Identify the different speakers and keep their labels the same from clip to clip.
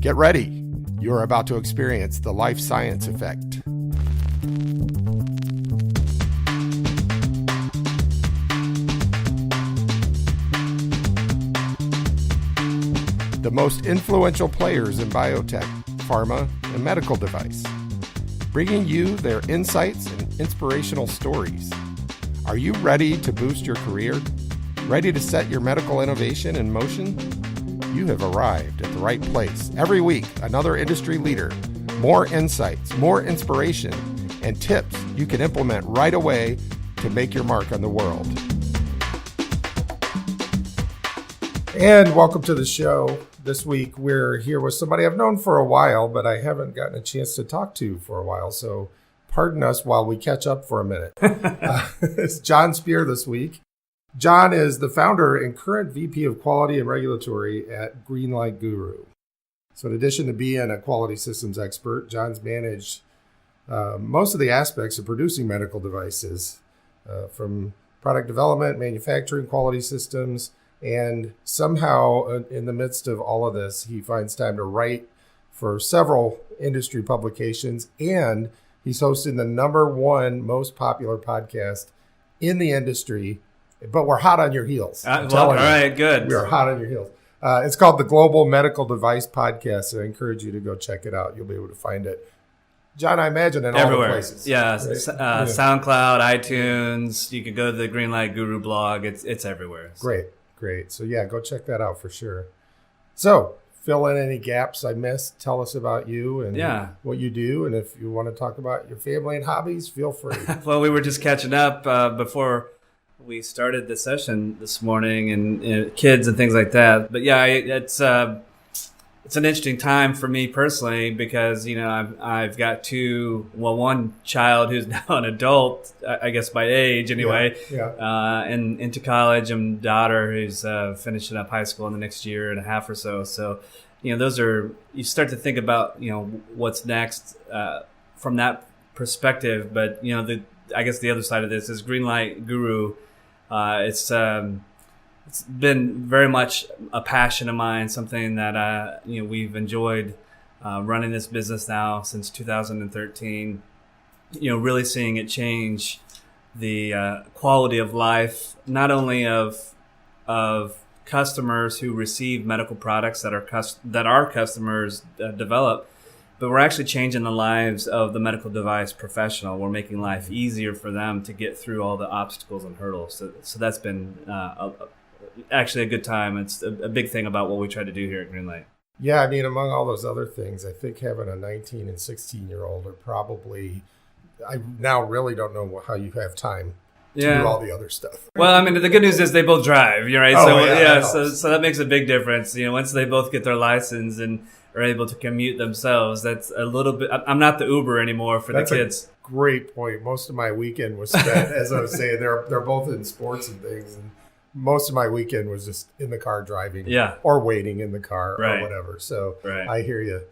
Speaker 1: Get ready. You are about to experience the life science effect. The most influential players in biotech, pharma, and medical device, bringing you their insights and inspirational stories. Are you ready to boost your career? Ready to set your medical innovation in motion? You have arrived at the right place. Every week, another industry leader, more insights, more inspiration, and tips you can implement right away to make your mark on the world. And welcome to the show. This week, we're here with somebody I've known for a while, but I haven't gotten a chance to talk to for a while. So pardon us while we catch up for a minute. It's Jon Speer this week. Jon is the founder and current VP of Quality and Regulatory at Greenlight Guru. So in addition to being a quality systems expert, Jon's managed most of the aspects of producing medical devices, from product development, manufacturing, quality systems, and somehow in the midst of all of this, he finds time to write for several industry publications, and he's hosting the #1 most popular podcast in the industry. But we're hot on your heels.
Speaker 2: All right, good.
Speaker 1: We are hot on your heels. It's called the Global Medical Device Podcast, and I encourage you to go check it out. You'll be able to find it, Jon, I imagine, in
Speaker 2: everywhere.
Speaker 1: All the places.
Speaker 2: Yeah,
Speaker 1: right?
Speaker 2: SoundCloud, iTunes. You can go to the Greenlight Guru blog. It's everywhere.
Speaker 1: Great. So yeah, go check that out for sure. So fill in any gaps I missed. Tell us about you and what you do. And if you want to talk about your family and hobbies, feel free.
Speaker 2: Well, we were just catching up before we started the session this morning, and kids and things like that. But yeah, it's an interesting time for me personally because I've got one child who's now an adult, I guess by age anyway, and into college, and daughter who's finishing up high school in the next year and a half or so. So those are, you start to think about what's next from that perspective. But I guess the other side of this is Greenlight Guru. It's been very much a passion of mine, something that we've enjoyed running this business now since 2013. Really seeing it change the quality of life, not only of customers who receive medical products that our customers develop, but we're actually changing the lives of the medical device professional. We're making life easier for them to get through all the obstacles and hurdles. So that's been actually a good time. It's a big thing about what we try to do here at Greenlight.
Speaker 1: Yeah, I mean, among all those other things, I think having a 19 and 16-year-old are probably, I now really don't know how you have time to do all the other stuff.
Speaker 2: Well, I mean, the good news is they both drive, right? So that makes a big difference. Once they both get their license and are able to commute themselves, that's a little bit, I'm not the Uber anymore for the kids.
Speaker 1: That's a great point. Most of my weekend was spent, as I was saying, they're both in sports and things, and most of my weekend was just in the car driving or waiting in the car or whatever. So I hear you.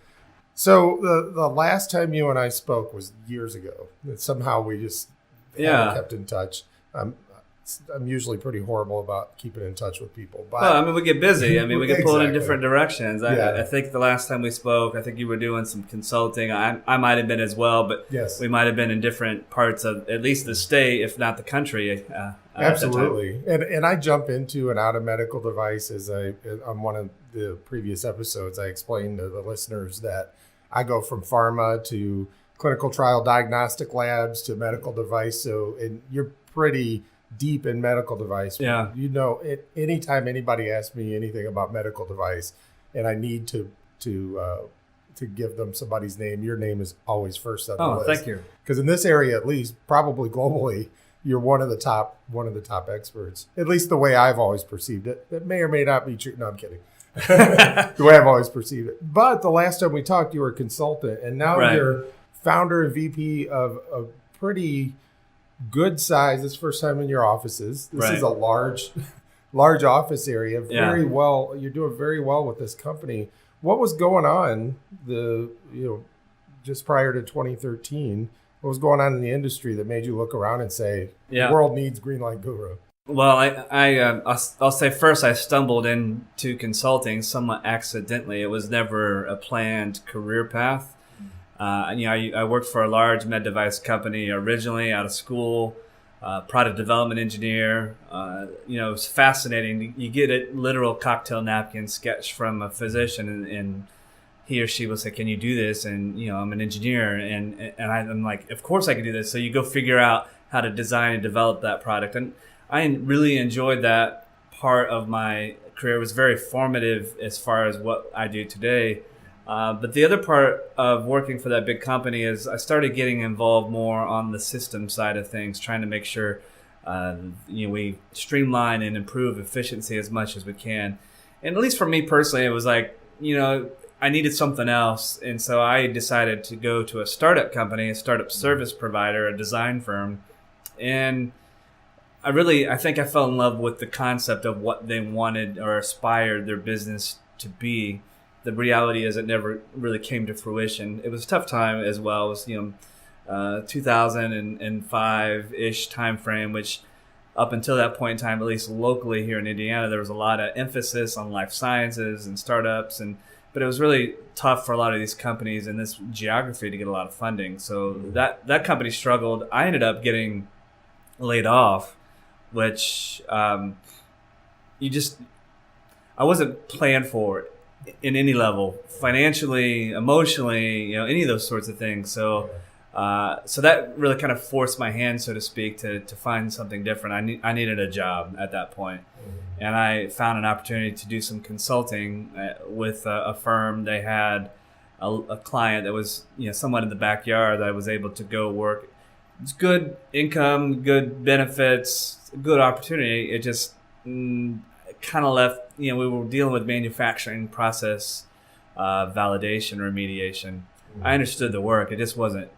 Speaker 1: So the last time you and I spoke was years ago. And somehow we just haven't kept in touch. I'm usually pretty horrible about keeping in touch with people. But
Speaker 2: well, I mean, we get busy. I mean, we get pulled in different directions. I think the last time we spoke, I think you were doing some consulting. I might have been as well, but we might have been in different parts of at least the state, if not the country.
Speaker 1: Absolutely. And I jump into and out of medical devices. On one of the previous episodes, I explained to the listeners that I go from pharma to clinical trial diagnostic labs to medical device. So, and you're pretty deep in medical device.
Speaker 2: Yeah.
Speaker 1: Anytime anybody asks me anything about medical device and I need to give them somebody's name, your name is always first on the list.
Speaker 2: Oh, thank you.
Speaker 1: Because in this area, at least, probably globally, you're one of the top experts. At least the way I've always perceived it. That may or may not be true. No, I'm kidding. The way I've always perceived it. But the last time we talked, you were a consultant, and now you're founder and VP of a pretty good size. This is the first time in your offices. This is a large office area. Very well. You're doing very well with this company. What was going on just prior to 2013? What was going on in the industry that made you look around and say, the world needs Greenlight Guru?
Speaker 2: Well, I'll say first, I stumbled into consulting somewhat accidentally. It was never a planned career path. I worked for a large med device company originally out of school, product development engineer. It was fascinating. You get a literal cocktail napkin sketch from a physician, and he or she will say, "Can you do this?" And I'm an engineer, and I'm like, "Of course I can do this." So you go figure out how to design and develop that product, and I really enjoyed that part of my career. It was very formative as far as what I do today. But the other part of working for that big company is I started getting involved more on the system side of things, trying to make sure we streamline and improve efficiency as much as we can. And at least for me personally, it was like, I needed something else. And so I decided to go to a startup company, a startup service provider, a design firm. And I think I fell in love with the concept of what they wanted or aspired their business to be. The reality is it never really came to fruition. It was a tough time as well. It was 2005-ish time frame, which up until that point in time, at least locally here in Indiana, there was a lot of emphasis on life sciences and startups, but it was really tough for a lot of these companies in this geography to get a lot of funding. So that company struggled. I ended up getting laid off, which I wasn't planned for it in any level, financially, emotionally, any of those sorts of things. So that really kind of forced my hand, so to speak, to find something different. I needed a job at that point. And I found an opportunity to do some consulting with a firm. They had a client that was somewhat in the backyard that I was able to go work. It's good income, good benefits, good opportunity. It just kind of left, we were dealing with manufacturing process validation, remediation. I understood the work. It just wasn't,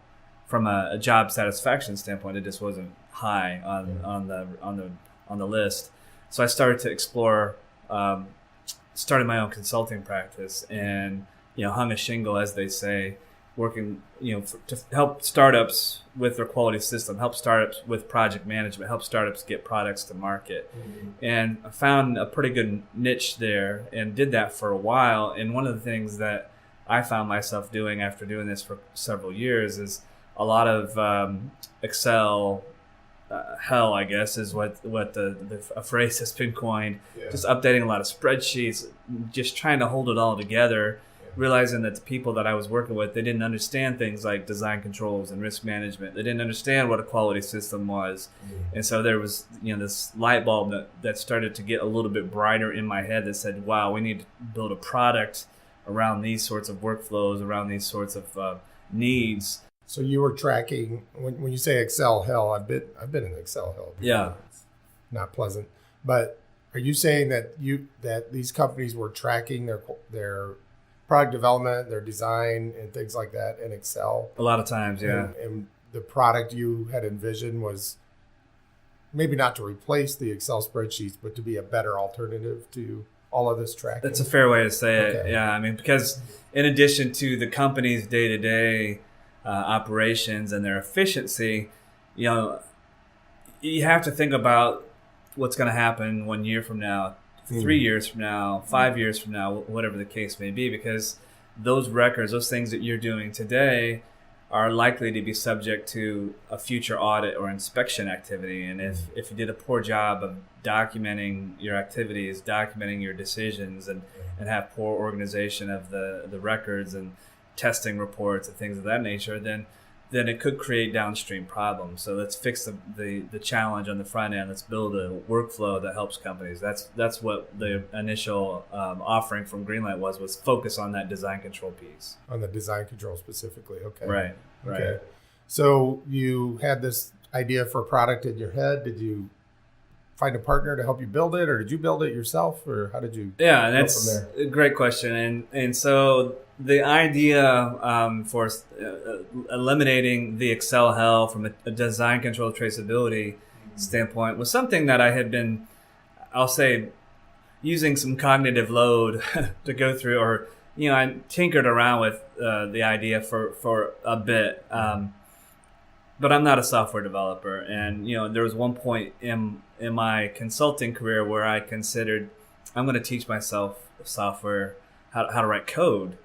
Speaker 2: from a job satisfaction standpoint, it just wasn't high on the list. So I started to explore, started my own consulting practice, and hung a shingle, as they say, working to help startups with their quality system, help startups with project management, help startups get products to market. And I found a pretty good niche there and did that for a while. And one of the things that I found myself doing after doing this for several years is a lot of Excel hell, I guess, is what a phrase has been coined. Yeah. Just updating a lot of spreadsheets, just trying to hold it all together, realizing that the people that I was working with, they didn't understand things like design controls and risk management. They didn't understand what a quality system was. And so there was this light bulb that started to get a little bit brighter in my head that said, wow, we need to build a product around these sorts of workflows, around these sorts of needs.
Speaker 1: So you were tracking, when you say Excel hell, I've been in Excel hell before.
Speaker 2: Yeah.
Speaker 1: It's not pleasant. But are you saying that these companies were tracking their product development, their design, and things like that in Excel?
Speaker 2: A lot of times, yeah.
Speaker 1: And the product you had envisioned was maybe not to replace the Excel spreadsheets, but to be a better alternative to all of this tracking?
Speaker 2: That's a fair way to say it. Yeah, I mean, because in addition to the company's day-to-day operations and their efficiency, you have to think about what's going to happen 1 year from now, 3 years from now, 5 years from now, whatever the case may be, because those records, those things that you're doing today are likely to be subject to a future audit or inspection activity. And if you did a poor job of documenting your activities, documenting your decisions, and have poor organization of the records and testing reports and things of that nature, then it could create downstream problems. So let's fix the challenge on the front end. Let's build a workflow that helps companies. That's what the initial offering from Greenlight was focus on that design control piece.
Speaker 1: On the design control specifically, okay.
Speaker 2: Right.
Speaker 1: So you had this idea for a product in your head. Did you find a partner to help you build it, or did you build it yourself, or how did you
Speaker 2: go that's from there? A great question. And so the idea for eliminating the Excel hell from a design control traceability standpoint was something that I had been, I'll say, using some cognitive load to go through, or I tinkered around with the idea for a bit. but I'm not a software developer. And, there was one point in my consulting career where I considered I'm going to teach myself software, how to write code.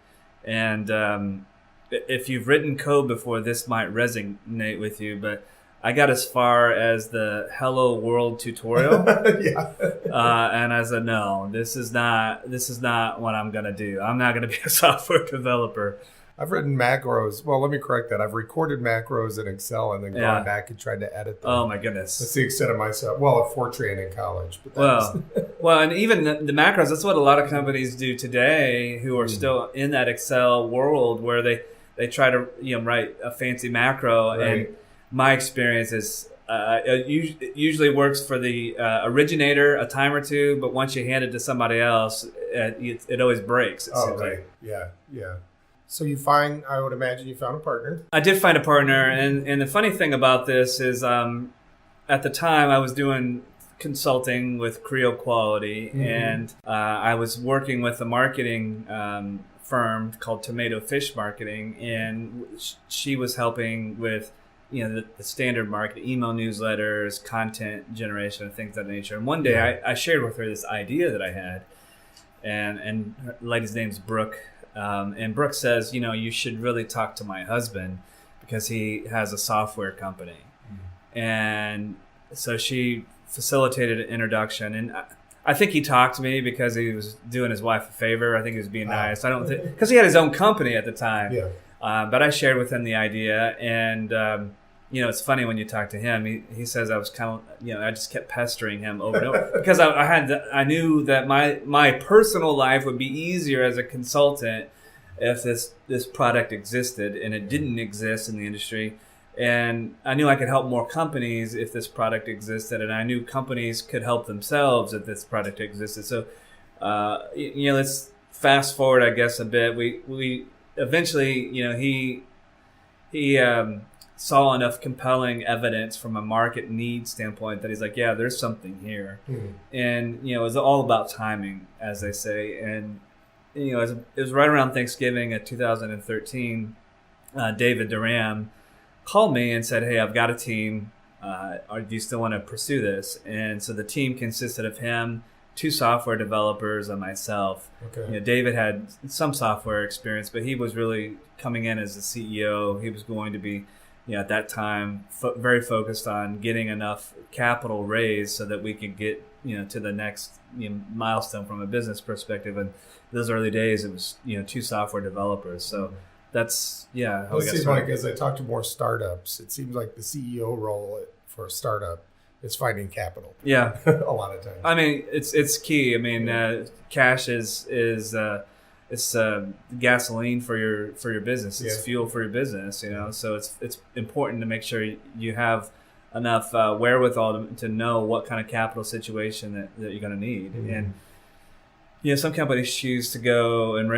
Speaker 2: And if you've written code before, this might resonate with you, but I got as far as the Hello World tutorial.
Speaker 1: Yeah.
Speaker 2: And I said, no, this is not what I'm going to do. I'm not going to be a software developer.
Speaker 1: I've written macros. Well, let me correct that. I've recorded macros in Excel and then gone back and tried to edit them.
Speaker 2: Oh my goodness.
Speaker 1: That's the extent of myself. Well, at Fortran in college. But
Speaker 2: well, and even the macros, that's what a lot of companies do today who are still in that Excel world where they try to write a fancy macro.
Speaker 1: Right.
Speaker 2: And my experience is it usually works for the originator a time or two, but once you hand it to somebody else, it always breaks. It seems
Speaker 1: right.
Speaker 2: like.
Speaker 1: Yeah. So I would imagine you found a partner.
Speaker 2: I did find a partner, and the funny thing about this is at the time I was doing consulting with Creo Quality, and I was working with a marketing firm called Tomato Fish Marketing, and she was helping with the standard marketing, email newsletters, content generation, and things of that nature. And one day I shared with her this idea that I had, and her lady's name's Brooke. And Brooke says, you should really talk to my husband because he has a software company. And so she facilitated an introduction. And I think he talked to me because he was doing his wife a favor. I think he was being nice. I don't think, because he had his own company at the time.
Speaker 1: Yeah.
Speaker 2: But I shared with him the idea. And, it's funny when you talk to him, he says I was kind of, I just kept pestering him over and over because I knew that my personal life would be easier as a consultant if this product existed, and it didn't exist in the industry. And I knew I could help more companies if this product existed, and I knew companies could help themselves if this product existed. So, let's fast forward, I guess, a bit. We eventually, he saw enough compelling evidence from a market need standpoint that he's like, yeah, there's something here. And, it was all about timing, as they say. And, it was right around Thanksgiving of 2013, David Duran called me and said, hey, I've got a team. Do you still want to pursue this? And so the team consisted of him, 2 software developers, and myself.
Speaker 1: Okay.
Speaker 2: David had some software experience, but he was really coming in as the CEO. He was going to be at that time, very focused on getting enough capital raised so that we could get, to the next milestone from a business perspective. And those early days, it was, 2 software developers. So that's, how we got
Speaker 1: seems
Speaker 2: started.
Speaker 1: like as I talk to more startups, it seems like the CEO role for a startup is finding capital.
Speaker 2: Yeah.
Speaker 1: A lot of times.
Speaker 2: I mean, it's key. I mean, cash is it's gasoline for your business. It's fuel for your business, So it's important to make sure you have enough wherewithal to know what kind of capital situation that you're going to need. And some companies choose to go and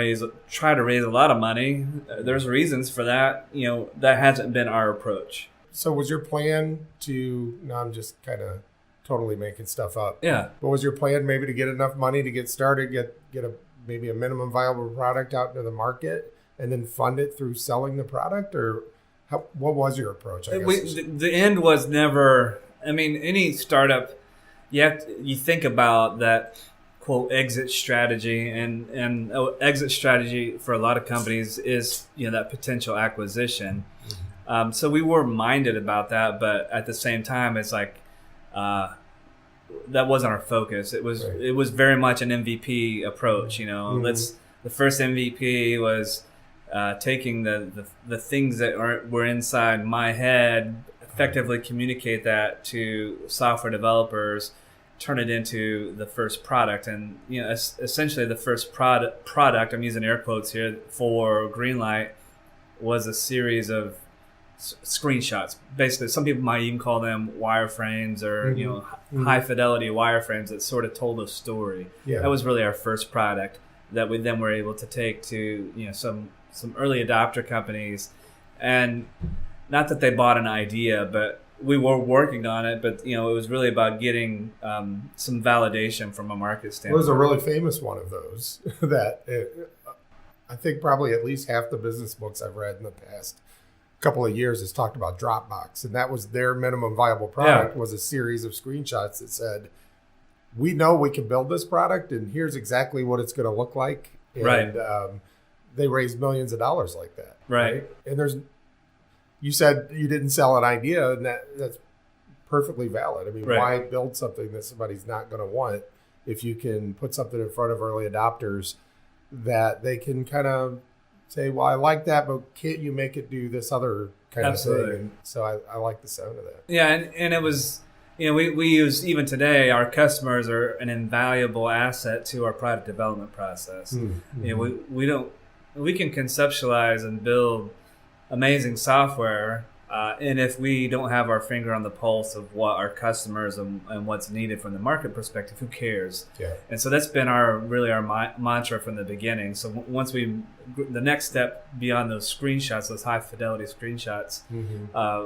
Speaker 2: try to raise a lot of money. There's reasons for that. That hasn't been our approach.
Speaker 1: So was your plan now I'm just kind of totally making stuff up.
Speaker 2: Yeah.
Speaker 1: But was your plan maybe to get enough money to get started, get maybe a minimum viable product out into the market, and then fund it through selling the product? Or what was your approach? I guess
Speaker 2: the end was never, any startup, you think about that quote exit strategy, and exit strategy for a lot of companies is that potential acquisition. So we were minded about that, but at the same time, it's like that wasn't our focus. It was very much an MVP approach. The first MVP was taking the things that were inside my head, effectively communicate that to software developers, turn it into the first product. And essentially the first product, I'm using air quotes here, for Greenlight was a series of screenshots. Basically, some people might even call them wireframes or high fidelity wireframes that sort of told a story. That was really our first product that we then were able to take to some early adopter companies. And not that they bought an idea, but we were working on it, but it was really about getting some validation from a market standpoint.
Speaker 1: It was a really famous one of those that I think probably at least half the business books I've read in the past couple of years has talked about Dropbox, and that was their minimum viable product, was a series of screenshots that said, we know we can build this product, and here's exactly what it's going to look like. And they raised millions of dollars like that.
Speaker 2: Right.
Speaker 1: And you said you didn't sell an idea, and that's perfectly valid. I mean, why build something that somebody's not going to want if you can put something in front of early adopters that they can kind of say, well, I like that, but can't you make it do this other kind of thing? And so I like the sound of that. Yeah,
Speaker 2: and it was, we use, even today, our customers are an invaluable asset to our product development process.
Speaker 1: Mm-hmm.
Speaker 2: We can conceptualize and build amazing software, and if we don't have our finger on the pulse of what our customers and what's needed from the market perspective, who cares?
Speaker 1: Yeah.
Speaker 2: And so that's been our mantra from the beginning. So once the next step beyond those screenshots, those high fidelity screenshots,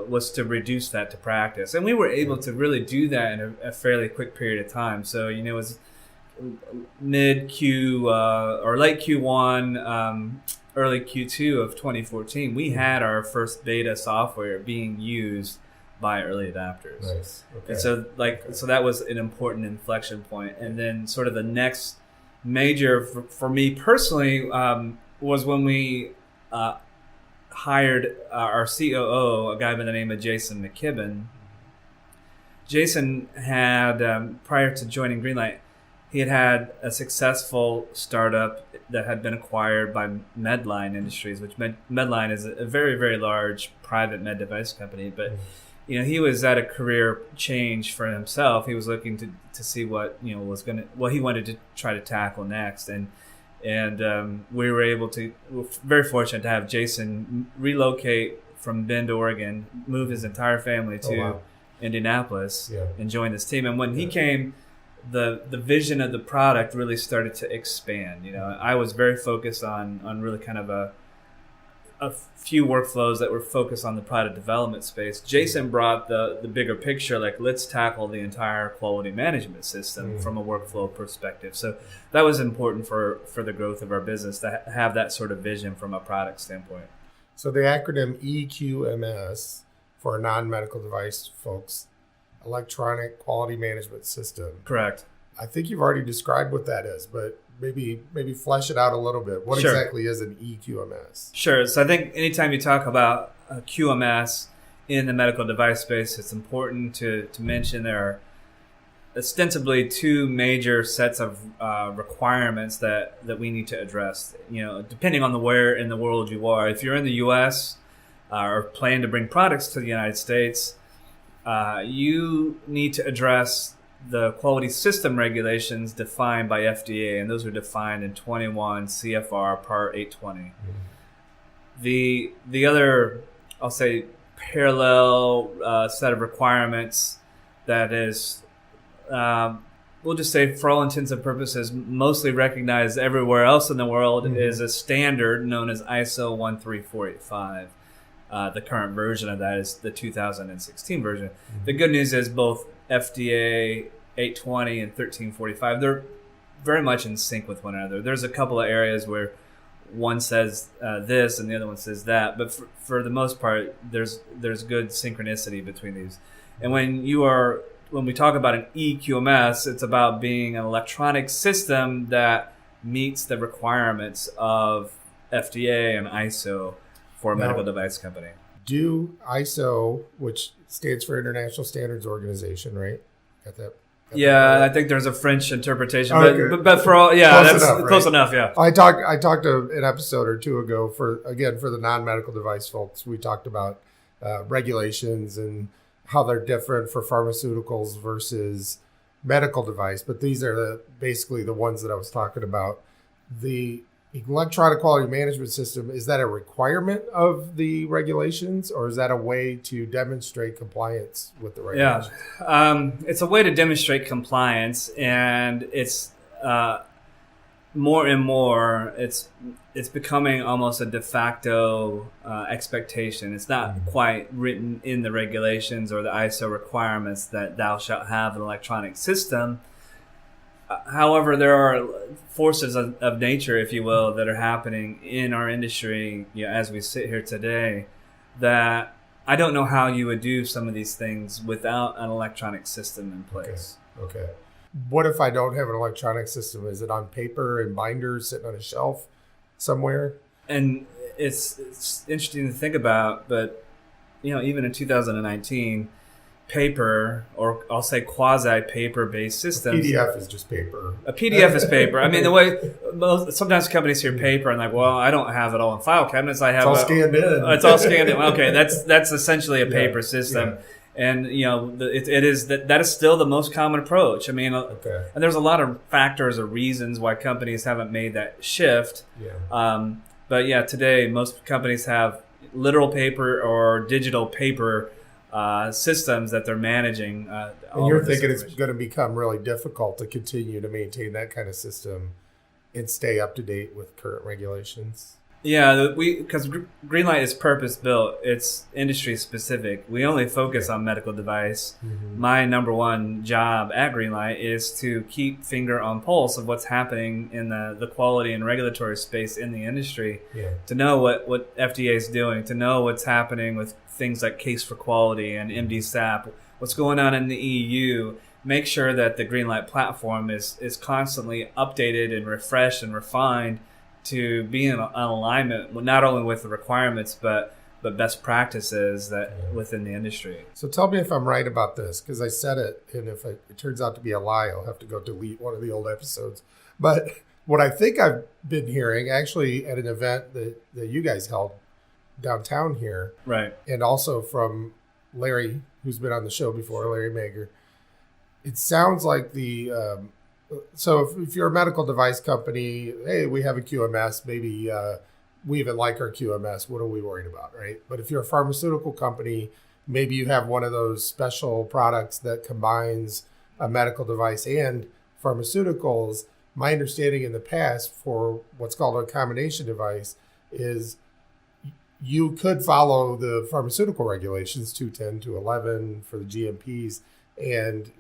Speaker 2: was to reduce that to practice. And we were able to really do that in a fairly quick period of time. So, it was mid Q or late Q1, early Q2 of 2014, we had our first beta software being used by early adopters.
Speaker 1: Nice. Okay.
Speaker 2: And so that was an important inflection point. And then sort of the next major for me personally was when we hired our COO, a guy by the name of Jason McKibben. Jason had, prior to joining Greenlight, he had a successful startup that had been acquired by Medline Industries, which Medline is a very, very large private med device company. But he was at a career change for himself. He was looking to see what what he wanted to try to tackle next, and we were very fortunate to have Jason relocate from Bend, Oregon, move his entire family to Indianapolis, and join this team. And when he came, the vision of the product really started to expand. I was very focused on really kind of a few workflows that were focused on the product development space. Jason brought the bigger picture, like, let's tackle the entire quality management system from a workflow perspective. So that was important for the growth of our business, to have that sort of vision from a product standpoint.
Speaker 1: So the acronym EQMS, for non-medical device folks, Electronic Quality Management System.
Speaker 2: Correct.
Speaker 1: I think you've already described what that is, but maybe flesh it out a little bit. What exactly is an EQMS?
Speaker 2: Sure. So I think anytime you talk about a QMS in the medical device space, it's important to mention there are ostensibly two major sets of requirements that we need to address. Depending on where in the world you are. If you're in the U.S. Or plan to bring products to the United States, you need to address the quality system regulations defined by FDA, and those are defined in 21 CFR Part 820. The other, I'll say, parallel set of requirements that is, we'll just say, for all intents and purposes, mostly recognized everywhere else in the world, is a standard known as ISO 13485. The current version of that is the 2016 version. The good news is both FDA 820 and 1345, they're very much in sync with one another. There's a couple of areas where one says this and the other one says that, but for the most part, there's good synchronicity between these. And when we talk about an EQMS, it's about being an electronic system that meets the requirements of FDA and ISO for a medical device company.
Speaker 1: Do ISO, which stands for International Standards Organization, right? Got that?
Speaker 2: I think there's a French interpretation, but for all, close enough. Yeah.
Speaker 1: I talked an episode or two ago for the non-medical device folks. We talked about regulations and how they're different for pharmaceuticals versus medical device, but these are basically the ones that I was talking about. The Electronic Quality Management System, is that a requirement of the regulations, or is that a way to demonstrate compliance with the regulations?
Speaker 2: It's a way to demonstrate compliance, and it's more and more, it's becoming almost a de facto expectation. It's not quite written in the regulations or the ISO requirements that thou shalt have an electronic system. However, there are forces of nature, if you will, that are happening in our industry, as we sit here today, that I don't know how you would do some of these things without an electronic system in place.
Speaker 1: Okay. What if I don't have an electronic system? Is it on paper and binders sitting on a shelf somewhere?
Speaker 2: And it's interesting to think about, but even in 2019, paper, or I'll say quasi-paper based systems.
Speaker 1: PDF is just paper.
Speaker 2: A PDF is paper. I mean, the way sometimes companies hear paper and like, well, I don't have it all in file cabinets. I have
Speaker 1: it's all scanned in.
Speaker 2: It's all scanned in. Okay, that's essentially a paper system. Yeah. And it is that is still the most common approach. I mean, and there's a lot of factors or reasons why companies haven't made that shift.
Speaker 1: Yeah.
Speaker 2: But yeah, today most companies have literal paper or digital paper systems that they're managing.
Speaker 1: And you're thinking it's going to become really difficult to continue to maintain that kind of system and stay up to date with current regulations?
Speaker 2: Yeah, because Greenlight is purpose built. It's industry specific. We only focus on medical device. Mm-hmm. My number one job at Greenlight is to keep finger on pulse of what's happening in the quality and regulatory space in the industry. Yeah. To know what FDA is doing, to know what's happening with things like Case for Quality and MD-SAP, what's going on in the EU. Make sure that the Greenlight platform is constantly updated and refreshed and refined to be in alignment not only with the requirements but best practices that within the industry.
Speaker 1: So tell me if I'm right about this, because I said it, and if it turns out to be a lie, I'll have to go delete one of the old episodes. But what I think I've been hearing, actually at an event that you guys held downtown here,
Speaker 2: right, and
Speaker 1: also from Larry, who's been on the show before, Larry Mager, it sounds like so if you're a medical device company, hey, we have a QMS, maybe we even like our QMS, what are we worried about, right? But if you're a pharmaceutical company, maybe you have one of those special products that combines a medical device and pharmaceuticals. My understanding in the past for what's called a combination device is you could follow the pharmaceutical regulations, 210, 211 for the GMPs, and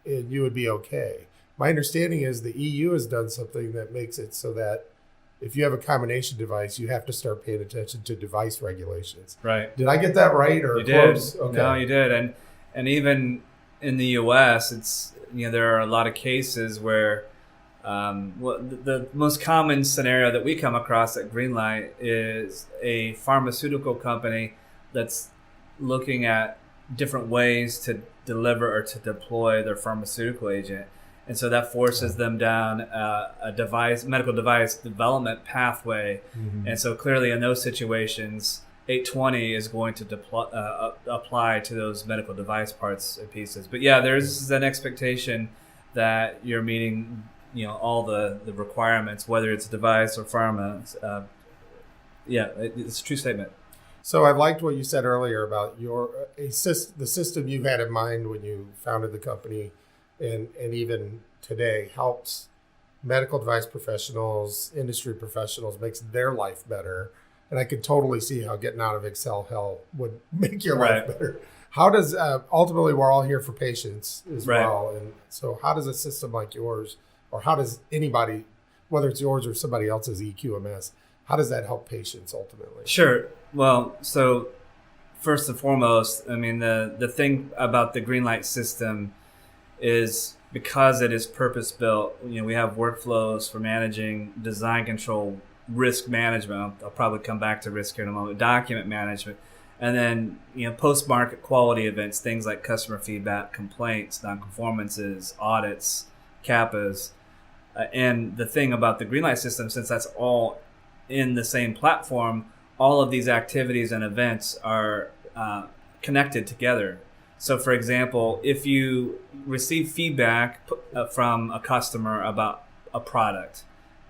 Speaker 1: you would be okay. My understanding is the EU has done something that makes it so that if you have a combination device, you have to start paying attention to device regulations.
Speaker 2: Right.
Speaker 1: Did I get that right? Or
Speaker 2: you
Speaker 1: close?
Speaker 2: Did.
Speaker 1: Okay.
Speaker 2: No, you did. And even in the US, it's there are a lot of cases where the most common scenario that we come across at Greenlight is a pharmaceutical company that's looking at different ways to deliver or to deploy their pharmaceutical agent. And so that forces them down a medical device development pathway. Mm-hmm. And so clearly in those situations, 820 is going to apply to those medical device parts and pieces. But yeah, there's an expectation that you're meeting, all the requirements, whether it's a device or pharma. It's a true statement.
Speaker 1: So I liked what you said earlier about the system you had in mind when you founded the company. And even today helps medical device professionals, industry professionals, makes their life better. And I could totally see how getting out of Excel hell would make your life better. How does, ultimately we're all here for patients as well. And so how does a system like yours, or how does anybody, whether it's yours or somebody else's EQMS, how does that help patients ultimately?
Speaker 2: Sure. Well, so first and foremost, I mean, the thing about the Greenlight system is because it is purpose-built, we have workflows for managing design control, risk management. I'll probably come back to risk here in a moment, document management, and then, post-market quality events, things like customer feedback, complaints, non-conformances, audits, CAPAs. And the thing about the Greenlight system, since that's all in the same platform, all of these activities and events are connected together. So, for example, if you receive feedback from a customer about a product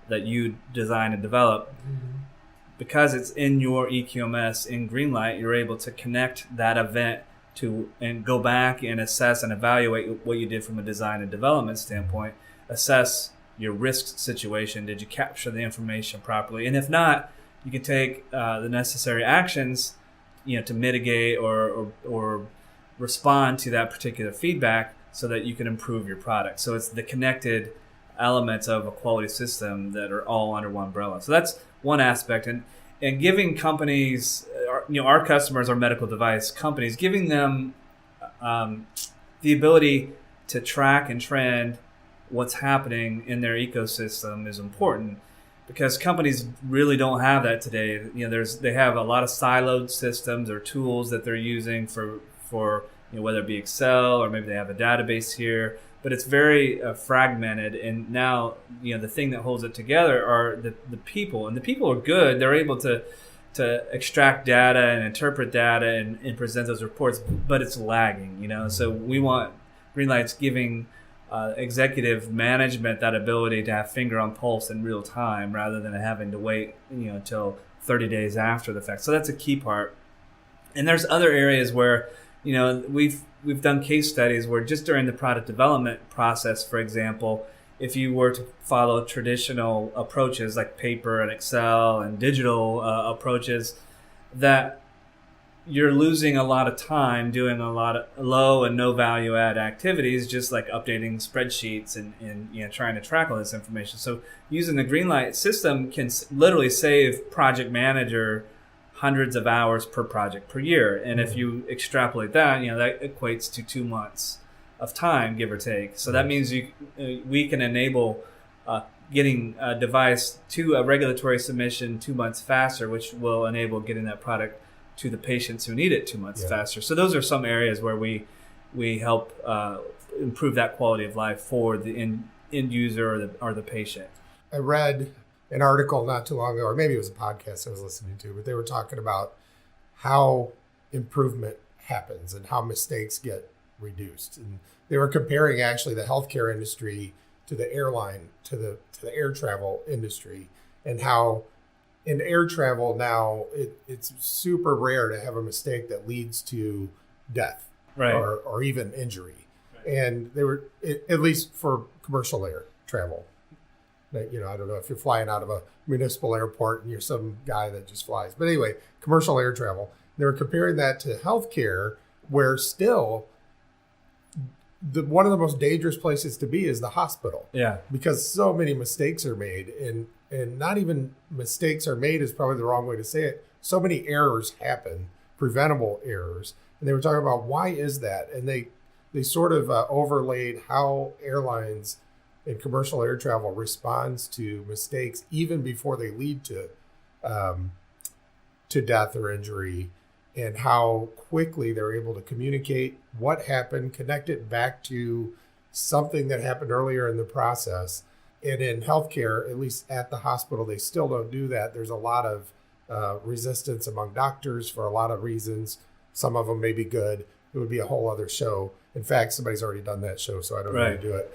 Speaker 2: that you design and develop, because it's in your EQMS in Greenlight, you're able to connect that event and go back and assess and evaluate what you did from a design and development standpoint, assess your risk situation. Did you capture the information properly? And if not, you can take the necessary actions, to mitigate or respond to that particular feedback so that you can improve your product. So it's the connected elements of a quality system that are all under one umbrella. So that's one aspect. And giving companies our customers are medical device companies, giving them the ability to track and trend what's happening in their ecosystem is important, because companies really don't have that today. They have a lot of siloed systems or tools that they're using for whether it be Excel or maybe they have a database here, but it's very fragmented. And now the thing that holds it together are the people, and the people are good. They're able to extract data and interpret data and present those reports, but it's lagging. So we want Greenlight's giving executive management that ability to have finger on pulse in real time, rather than having to wait until 30 days after the fact. So that's a key part. And there's other areas where we've done case studies where just during the product development process, for example, if you were to follow traditional approaches like paper and Excel and digital approaches, that you're losing a lot of time doing a lot of low and no value add activities, just like updating spreadsheets and trying to track all this information. So using the Greenlight system can literally save project manager hundreds of hours per project per year. And if you extrapolate that, that equates to 2 months of time, give or take. So that means we can enable getting a device to a regulatory submission 2 months faster, which will enable getting that product to the patients who need it 2 months faster. So those are some areas where we help improve that quality of life for the end user or the patient.
Speaker 1: I read an article not too long ago, or maybe it was a podcast I was listening to, but they were talking about how improvement happens and how mistakes get reduced. And they were comparing actually the healthcare industry to the airline, to the air travel industry, and how in air travel now it's super rare to have a mistake that leads to death,
Speaker 2: right,
Speaker 1: or even injury. Right. And they were, at least for commercial air travel. I don't know if you're flying out of a municipal airport and you're some guy that just flies. But anyway, commercial air travel. They were comparing that to healthcare, where still one of the most dangerous places to be is the hospital. Yeah. Because so many mistakes are made, and not even mistakes are made is probably the wrong way to say it. So many errors happen, preventable errors. And they were talking about why is that? And they sort of overlaid how airlines and commercial air travel responds to mistakes even before they lead to death or injury, and how quickly they're able to communicate what happened, connect it back to something that happened earlier in the process. And in healthcare, at least at the hospital, they still don't do that. There's a lot of resistance among doctors for a lot of reasons. Some of them may be good. It would be a whole other show. In fact, somebody's already done that show, so I don't know how to do it.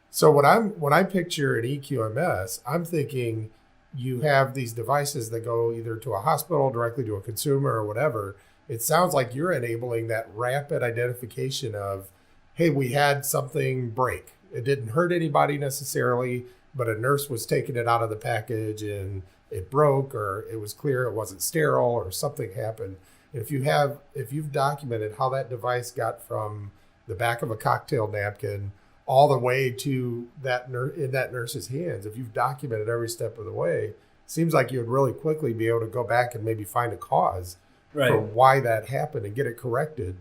Speaker 1: So when I picture an EQMS, I'm thinking you have these devices that go either to a hospital, directly to a consumer, or whatever. It sounds like you're enabling that rapid identification of, hey, we had something break. It didn't hurt anybody necessarily, but a nurse was taking it out of the package and it broke, or it was clear it wasn't sterile, or something happened. If you've documented how that device got from the back of a cocktail napkin all the way to in that nurse's hands, if you've documented every step of the way, seems like you would really quickly be able to go back and maybe find a cause for why that happened and get it corrected.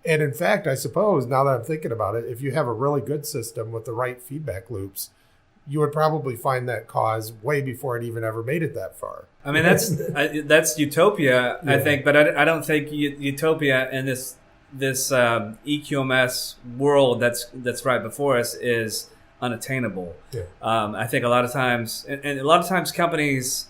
Speaker 1: And in fact, I suppose, now that I'm thinking about it, if you have a really good system with the right feedback loops, you would probably find that cause way before it even ever made it that far.
Speaker 2: I mean, that's utopia, I think, but I don't think utopia in this EQMS world that's right before us is unattainable. Yeah. I think a lot of times, and a lot of times companies,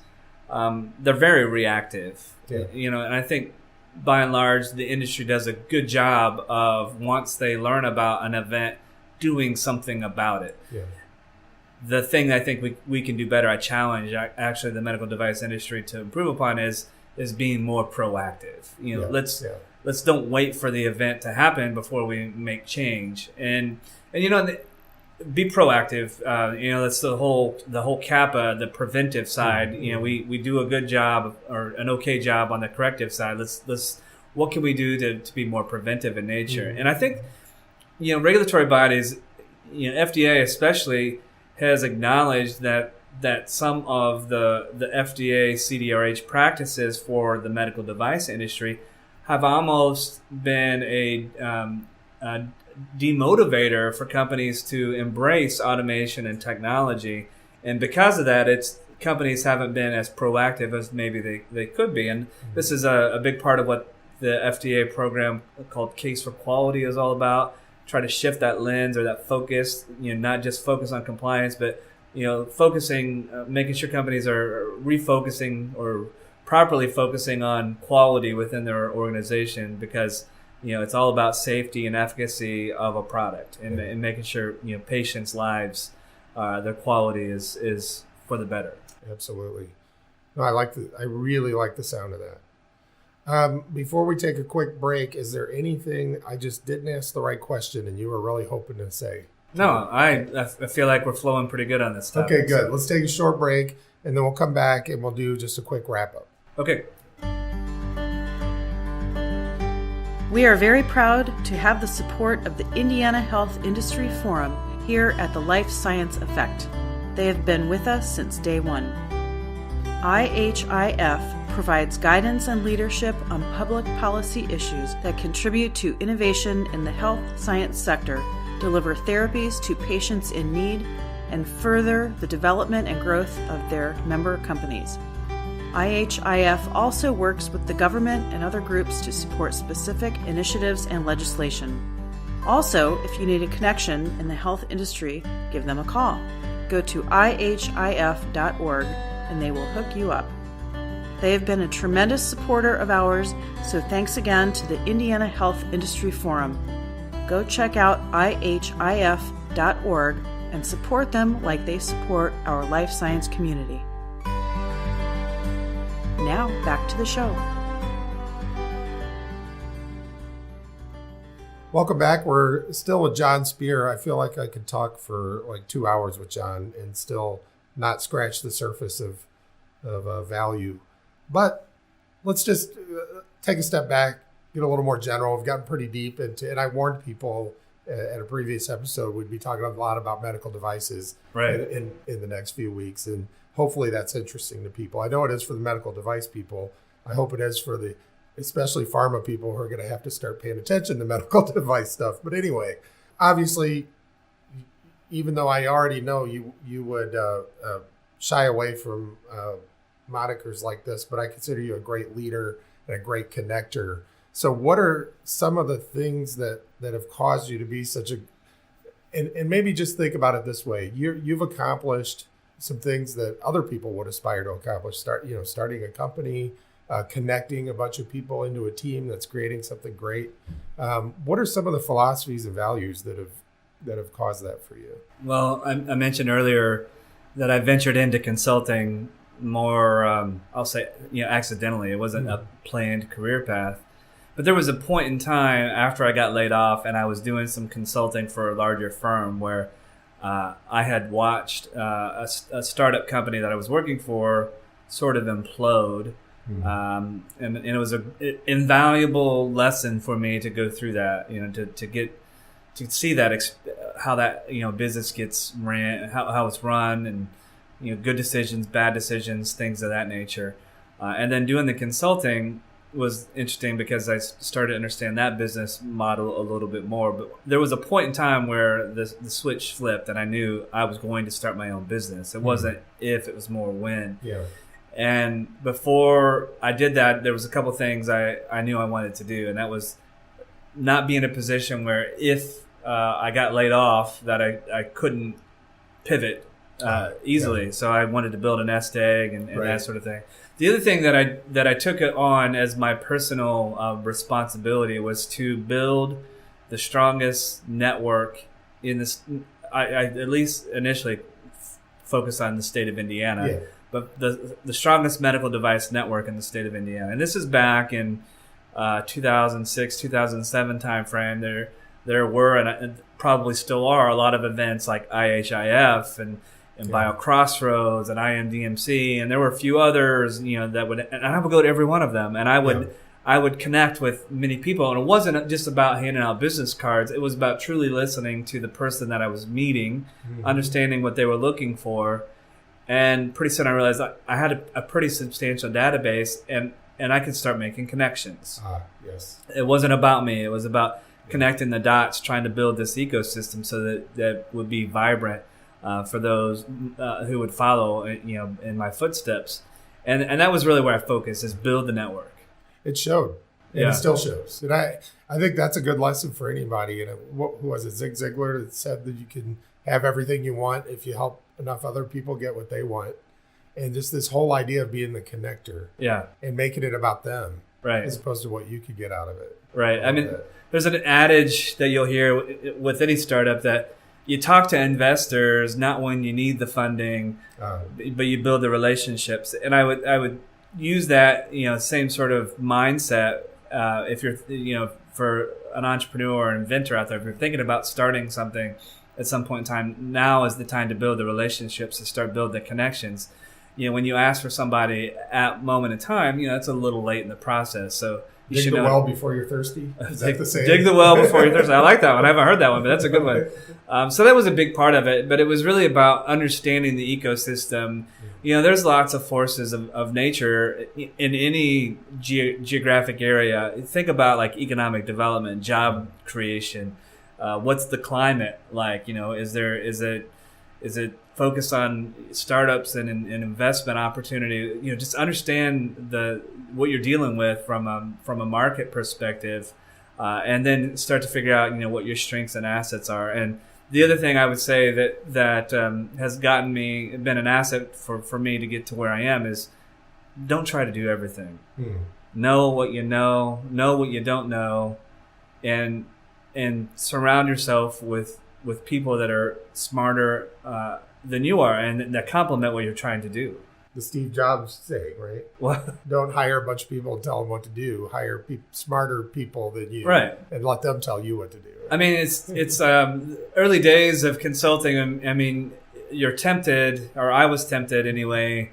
Speaker 2: they're very reactive. Yeah. And I think by and large the industry does a good job of, once they learn about an event, doing something about it. Yeah. The thing that I think we can do better, I challenge actually the medical device industry to improve upon, is being more proactive. Let's don't wait for the event to happen before we make change, and be proactive. That's the whole Kappa, the preventive side. Mm-hmm. We do a good job or an okay job on the corrective side. Let's what can we do to be more preventive in nature? Mm-hmm. And I think regulatory bodies, FDA especially, has acknowledged that that some of the FDA CDRH practices for the medical device industry have almost been a demotivator for companies to embrace automation and technology. And because of that, companies haven't been as proactive as maybe they could be. And this is a big part of what the FDA program called Case for Quality is all about. Try to shift that lens or that focus, not just focus on compliance, but focusing, making sure companies are refocusing or properly focusing on quality within their organization, because it's all about safety and efficacy of a product, and making sure patients' lives, their quality is for the better.
Speaker 1: Absolutely. No, I really like the sound of that. Before we take a quick break, is there anything I just didn't ask the right question and you were really hoping to say?
Speaker 2: No, I feel like we're flowing pretty good on this topic.
Speaker 1: Okay, good. Let's take a short break and then we'll come back and we'll do just a quick wrap up.
Speaker 2: Okay.
Speaker 3: We are very proud to have the support of the Indiana Health Industry Forum here at the Life Science Effect. They have been with us since day one. IHIF provides guidance and leadership on public policy issues that contribute to innovation in the health science sector, deliver therapies to patients in need, and further the development and growth of their member companies. IHIF also works with the government and other groups to support specific initiatives and legislation. Also, if you need a connection in the health industry, give them a call. Go to ihif.org and they will hook you up. They have been a tremendous supporter of ours, so thanks again to the Indiana Health Industry Forum. Go check out ihif.org and support them like they support our life science community. Now, back to the show.
Speaker 1: Welcome back. We're still with Jon Speer. I feel like I could talk for like 2 hours with Jon and still not scratch the surface of value. But let's just take a step back, get a little more general. We've gotten pretty deep into, and I warned people at a previous episode, we'd be talking a lot about medical devices in the next few weeks. And hopefully that's interesting to people. I know it is for the medical device people. I hope it is for the especially pharma people who are going to have to start paying attention to medical device stuff. But anyway, obviously, even though I already know you would shy away from monikers like this, but I consider you a great leader and a great connector. So what are some of the things that have caused you to be such a, and maybe just think about it this way, you've accomplished some things that other people would aspire to accomplish, starting a company, connecting a bunch of people into a team that's creating something great. What are some of the philosophies and values that have caused that for you?
Speaker 2: Well, I mentioned earlier that I ventured into consulting more, I'll say, accidentally. It wasn't a planned career path. But there was a point in time after I got laid off and I was doing some consulting for a larger firm where I had watched a startup company that I was working for sort of implode. And it was an invaluable lesson for me to go through that, to see that how that business gets ran, how it's run, and good decisions, bad decisions, things of that nature. And then doing the consulting was interesting because I started to understand that business model a little bit more. But there was a point in time where the switch flipped, and I knew I was going to start my own business. It wasn't if, it was more when. Yeah. And before I did that, there was a couple things I knew I wanted to do, and that was not be in a position where if I got laid off that I couldn't pivot easily. Yeah. So I wanted to build a nest egg and that sort of thing. The other thing that I took it on as my personal responsibility was to build the strongest network in this. I at least initially focused on the state of Indiana. Yeah. But the strongest medical device network in the state of Indiana. And this is back in 2006, 2007 timeframe. There were, and probably still are, a lot of events like IHIF and BioCrossroads and IMDMC, and there were a few others, that would, and I would go to every one of them, and I would connect with many people. And it wasn't just about handing out business cards. It was about truly listening to the person that I was meeting, understanding what they were looking for, And pretty soon I realized I had a pretty substantial database, and I could start making connections.
Speaker 1: Yes.
Speaker 2: It wasn't about me. It was about connecting the dots, trying to build this ecosystem so that would be vibrant for those who would follow, in my footsteps. And that was really where I focused, is build the network.
Speaker 1: It showed. And it still shows. And I think that's a good lesson for anybody. And who was it? Zig Ziglar that said that you can have everything you want if you help enough other people get what they want. And just this whole idea of being the connector.
Speaker 2: Yeah.
Speaker 1: And making it about them.
Speaker 2: Right.
Speaker 1: As opposed to what you could get out of it.
Speaker 2: Right. I mean, there's an adage that you'll hear with any startup that you talk to investors not when you need the funding, but you build the relationships. And I would use that, same sort of mindset if you're, for an entrepreneur or inventor out there, if you're thinking about starting something at some point in time, now is the time to build the relationships, to start building the connections. When you ask for somebody at moment in time, it's a little late in the process. So you
Speaker 1: dig
Speaker 2: should
Speaker 1: the
Speaker 2: know.
Speaker 1: well before you're thirsty. Is that the saying?
Speaker 2: Dig the well before you're thirsty. I like that one. I haven't heard that one, but that's a good one. So that was a big part of it. But it was really about understanding the ecosystem. There's lots of forces of nature in any geographic area. Think about like economic development, job creation. What's the climate like? Is it focused on startups and investment opportunity? Just understand what you're dealing with from a market perspective, and then start to figure out what your strengths and assets are. And the other thing I would say that has been an asset for me to get to where I am is, don't try to do everything. Know what you know what you don't know, and surround yourself with people that are smarter than you are and that complement what you're trying to do.
Speaker 1: The Steve Jobs saying, right?
Speaker 2: What?
Speaker 1: Don't hire a bunch of people and tell them what to do. Hire smarter people than you,
Speaker 2: right? And
Speaker 1: let them tell you what to do.
Speaker 2: I mean, it's early days of consulting. I mean, you're tempted, or I was tempted anyway,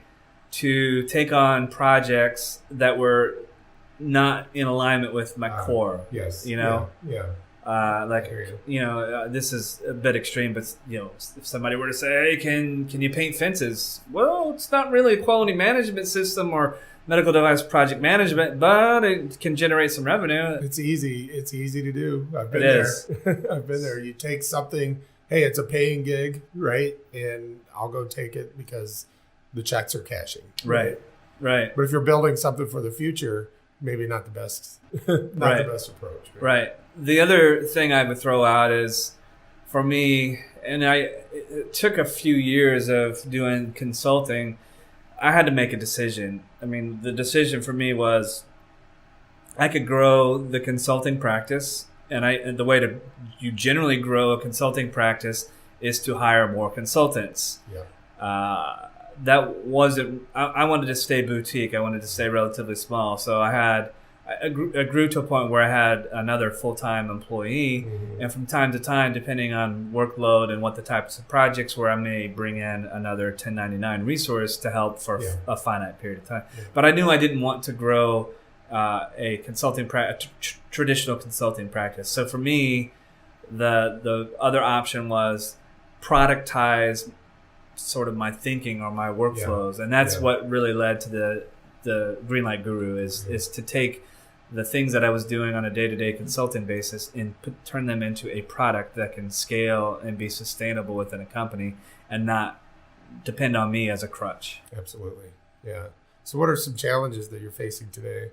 Speaker 2: to take on projects that were not in alignment with my core.
Speaker 1: Yes.
Speaker 2: Yeah. This is a bit extreme, but if somebody were to say, "Hey, can you paint fences?" Well, it's not really a quality management system or medical device project management, but it can generate some revenue.
Speaker 1: It's easy. It's easy to do. I've been there. I've been there. You take something. Hey, it's a paying gig, right? And I'll go take it because the checks are cashing.
Speaker 2: Right. But
Speaker 1: if you're building something for the future, maybe not the best. The best approach.
Speaker 2: Right. The other thing I would throw out is, for me, and it took a few years of doing consulting, I had to make a decision. I mean, the decision for me was I could grow the consulting practice, and the way you generally grow a consulting practice is to hire more consultants.
Speaker 1: Yeah.
Speaker 2: That wasn't. I wanted to stay boutique. I wanted to stay relatively small. So I grew to a point where I had another full-time employee, and from time to time, depending on workload and what the types of projects were, I may bring in another 1099 resource to help for a finite period of time. Yeah. But I knew I didn't want to grow a consulting traditional consulting practice. So for me, the other option was productize sort of my thinking or my workflows, and that's what really led to the Greenlight Guru is to take the things that I was doing on a day-to-day consulting basis and turn them into a product that can scale and be sustainable within a company and not depend on me as a crutch.
Speaker 1: Absolutely. Yeah. So what are some challenges that you're facing today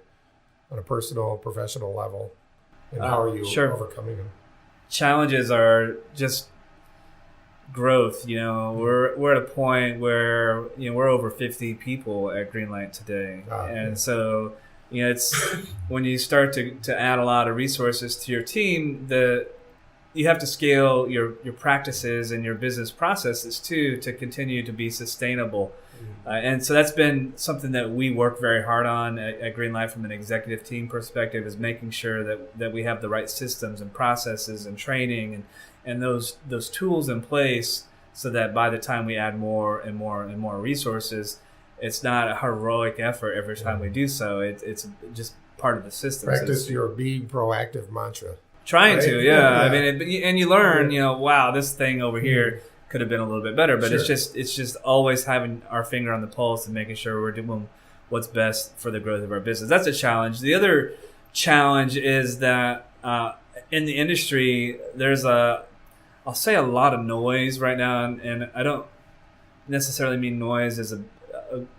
Speaker 1: on a personal, professional level, and how are you overcoming them?
Speaker 2: Challenges are just growth. We're at a point where we're over 50 people at Greenlight today, so it's when you start to add a lot of resources to your team, you have to scale your practices and your business processes too to continue to be sustainable. And so that's been something that we work very hard on at Greenlight from an executive team perspective, is making sure that we have the right systems and processes and training and those tools in place, so that by the time we add more and more and more resources, it's not a heroic effort every time we do so. It's just part of the system.
Speaker 1: Practice your being proactive mantra.
Speaker 2: Trying to, yeah. I mean, and you learn, wow, this thing over here could have been a little bit better. But
Speaker 1: Sure.
Speaker 2: it's just always having our finger on the pulse and making sure we're doing what's best for the growth of our business. That's a challenge. The other challenge is that in the industry, there's I'll say a lot of noise right now, and I don't necessarily mean noise as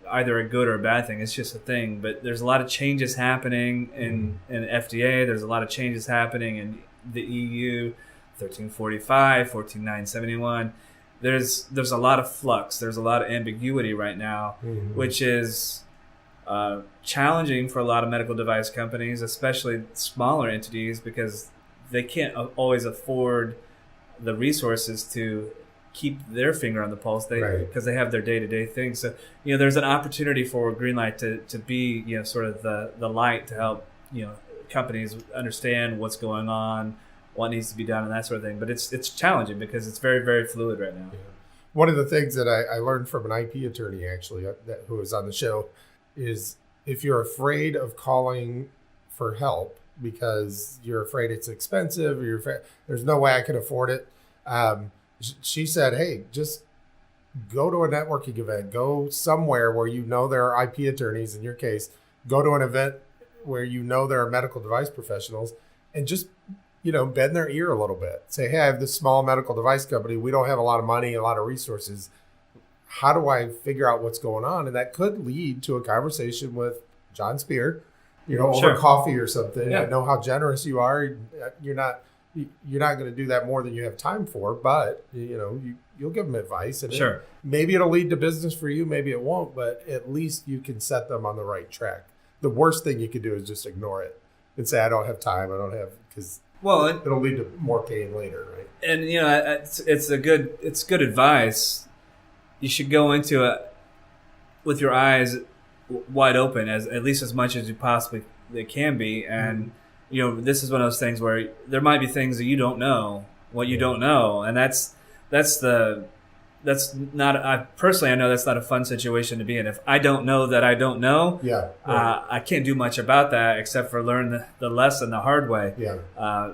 Speaker 2: either a good or a bad thing. It's just a thing. But there's a lot of changes happening in FDA. There's a lot of changes happening in the EU, 1345, 14971. There's a lot of flux. There's a lot of ambiguity right now, which is challenging for a lot of medical device companies, especially smaller entities, because they can't always afford the resources to keep their finger on the pulse because they have their day-to-day things. So, there's an opportunity for Greenlight to be, sort of the light to help, companies understand what's going on, what needs to be done, and that sort of thing. But it's challenging because it's very, very fluid right now.
Speaker 1: Yeah. One of the things that I learned from an IP attorney, actually, who was on the show, is if you're afraid of calling for help because you're afraid it's expensive, or you're afraid, there's no way I can afford it. She said, hey, just go to a networking event, go somewhere where there are IP attorneys. In your case, go to an event where there are medical device professionals, and just bend their ear a little bit. Say, hey, I have this small medical device company. We don't have a lot of money, a lot of resources. How do I figure out what's going on? And that could lead to a conversation with Jon Speer, over coffee or something.
Speaker 2: Yeah.
Speaker 1: I know how generous you are. You're not going to do that more than you have time for, but you'll give them advice, and
Speaker 2: Sure.
Speaker 1: maybe it'll lead to business for you, maybe it won't, but at least you can set them on the right track. The worst thing you could do is just ignore it and say, I don't have time. Because it'll lead to more pain later, right?
Speaker 2: And it's good advice. You should go into it with your eyes wide open, at least as much as you possibly they can be. And this is one of those things where there might be things that you don't know, what you don't know, and that's not. I know that's not a fun situation to be in. If I don't know that I don't know, I can't do much about that except for learn the lesson the hard way.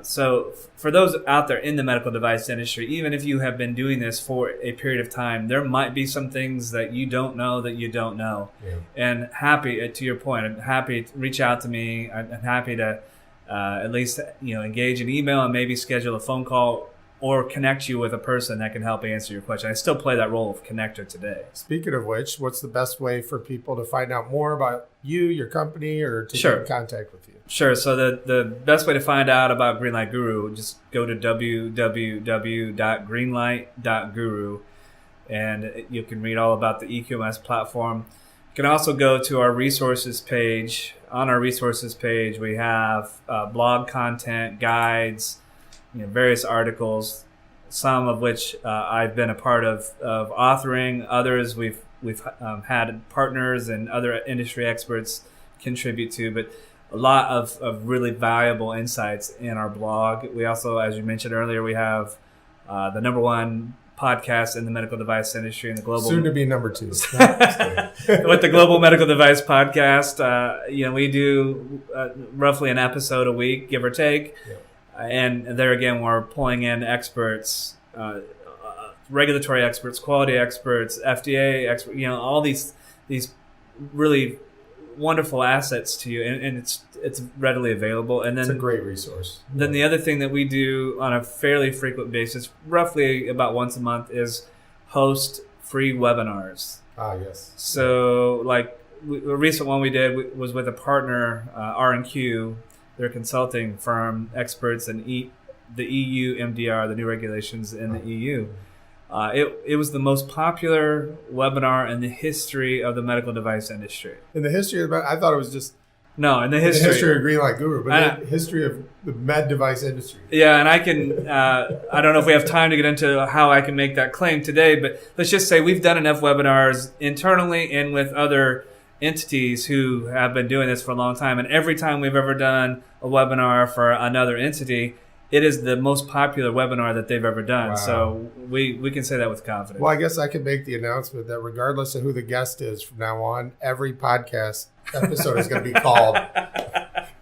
Speaker 2: So for those out there in the medical device industry, even if you have been doing this for a period of time, there might be some things that you don't know that you don't know. And to your point, I'm happy to reach out to me. I'm happy to at least engage in email and maybe schedule a phone call, or connect you with a person that can help answer your question. I still play that role of connector today.
Speaker 1: Speaking of which, what's the best way for people to find out more about you, your company, or to get in contact with you?
Speaker 2: Sure. So the best way to find out about Greenlight Guru, just go to www.greenlight.guru, and you can read all about the EQMS platform. You can also go to our resources page. On our resources page, we have blog content, guides, various articles, some of which I've been a part of authoring. Others we've had partners and other industry experts contribute to, but a lot of really valuable insights in our blog. We also, as you mentioned earlier, we have the number one podcast in the medical device industry and the global,
Speaker 1: soon to be number 2
Speaker 2: with the Global Medical Device Podcast. We do roughly an episode a week, give or take. And there again, we're pulling in experts, regulatory experts, quality experts, FDA experts, all these really wonderful assets to you, and it's readily available. And then
Speaker 1: it's a great resource.
Speaker 2: Then the other thing that we do on a fairly frequent basis, roughly about once a month, is host free webinars.
Speaker 1: Yes.
Speaker 2: So like a recent one we did was with a partner, R&Q. They're a consulting firm, experts in the EU MDR, the new regulations in the EU. It was the most popular webinar in the history of the medical device industry.
Speaker 1: In the history of I thought it was just
Speaker 2: in the history
Speaker 1: of Greenlight Guru, but the history of the med device industry.
Speaker 2: Yeah, and I can I don't know if we have time to get into how I can make that claim today, but let's just say we've done enough webinars internally and with other entities who have been doing this for a long time, and every time we've ever done a webinar for another entity, it is the most popular webinar that they've ever done. Wow. So we can say that with confidence.
Speaker 1: Well, I guess I can make the announcement that regardless of who the guest is from now on, every podcast episode is going to be called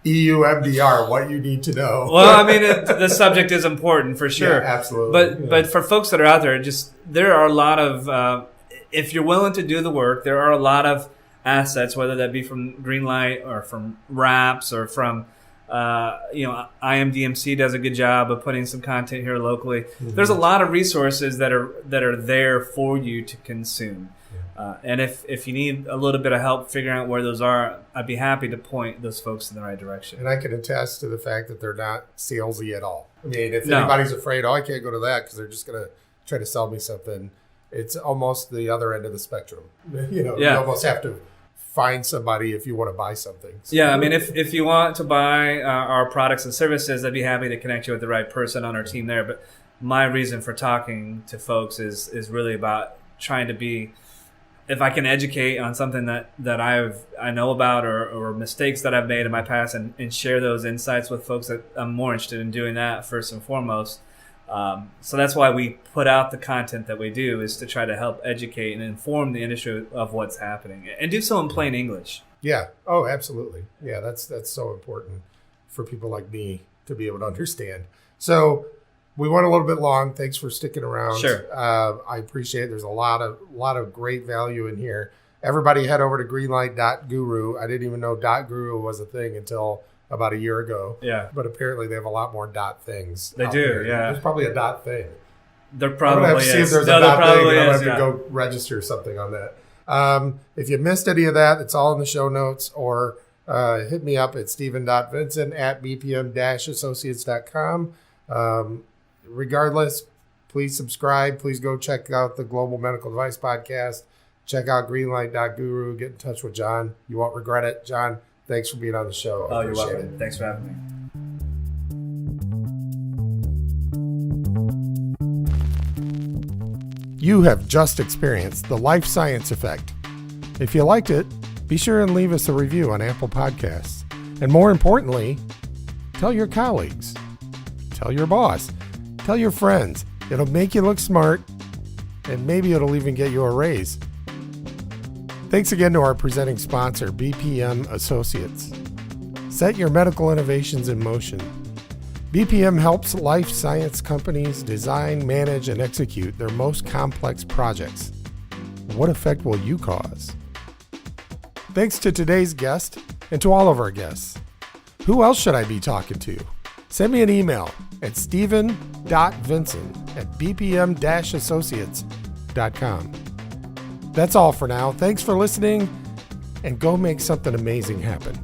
Speaker 1: EUMDR, what you need to know.
Speaker 2: Well, I mean, the subject is important for sure.
Speaker 1: Yeah, absolutely.
Speaker 2: But for folks that are out there, there are a lot of, if you're willing to do the work, there are a lot of assets, whether that be from Greenlight or from RAPS or from, IMDMC does a good job of putting some content here locally. Mm-hmm. There's a lot of resources that are there for you to consume. And if you need a little bit of help figuring out where those are, I'd be happy to point those folks in the right direction.
Speaker 1: And I can attest to the fact that they're not salesy at all. I mean, if anybody's afraid, I can't go to that because they're just going to try to sell me something, it's almost the other end of the spectrum. You almost have to find somebody if you want to buy something. So,
Speaker 2: yeah, I mean, if you want to buy our products and services, I'd be happy to connect you with the right person on our team there. But my reason for talking to folks is really about trying to be, if I can educate on something that I know about or mistakes that I've made in my past and share those insights with folks, that I'm more interested in doing that first and foremost. So that's why we put out the content that we do, is to try to help educate and inform the industry of what's happening and do so in plain English.
Speaker 1: Yeah. Oh, absolutely. Yeah, that's so important for people like me to be able to understand. So we went a little bit long. Thanks for sticking around.
Speaker 2: Sure.
Speaker 1: I appreciate it. There's a lot of great value in here. Everybody head over to greenlight.guru. I didn't even know .guru was a thing until about a year ago.
Speaker 2: Yeah.
Speaker 1: But apparently they have a lot more .things.
Speaker 2: They do,
Speaker 1: there.
Speaker 2: yeah.
Speaker 1: There's probably a .thing.
Speaker 2: There probably
Speaker 1: I'm going to have to see if there's
Speaker 2: no,
Speaker 1: a
Speaker 2: there
Speaker 1: .thing. I'm
Speaker 2: probably
Speaker 1: going to
Speaker 2: is,
Speaker 1: have to go register something on that. If you missed any of that, it's all in the show notes, or hit me up at steven.vincent@bpm-associates.com. Regardless, please subscribe. Please go check out the Global Medical Device Podcast. Check out greenlight.guru. Get in touch with Jon. You won't regret it. Jon, thanks for being on the show.
Speaker 2: Oh, you're welcome. Thanks for having me.
Speaker 1: You have just experienced the Life Science Effect. If you liked it, be sure and leave us a review on Apple Podcasts. And more importantly, tell your colleagues. Tell your boss. Tell your friends. It'll make you look smart, and maybe it'll even get you a raise. Thanks again to our presenting sponsor, BPM Associates. Set your medical innovations in motion. BPM helps life science companies design, manage, and execute their most complex projects. What effect will you cause? Thanks to today's guest and to all of our guests. Who else should I be talking to? Send me an email at steven.vincent@bpm-associates.com. That's all for now. Thanks for listening, and go make something amazing happen.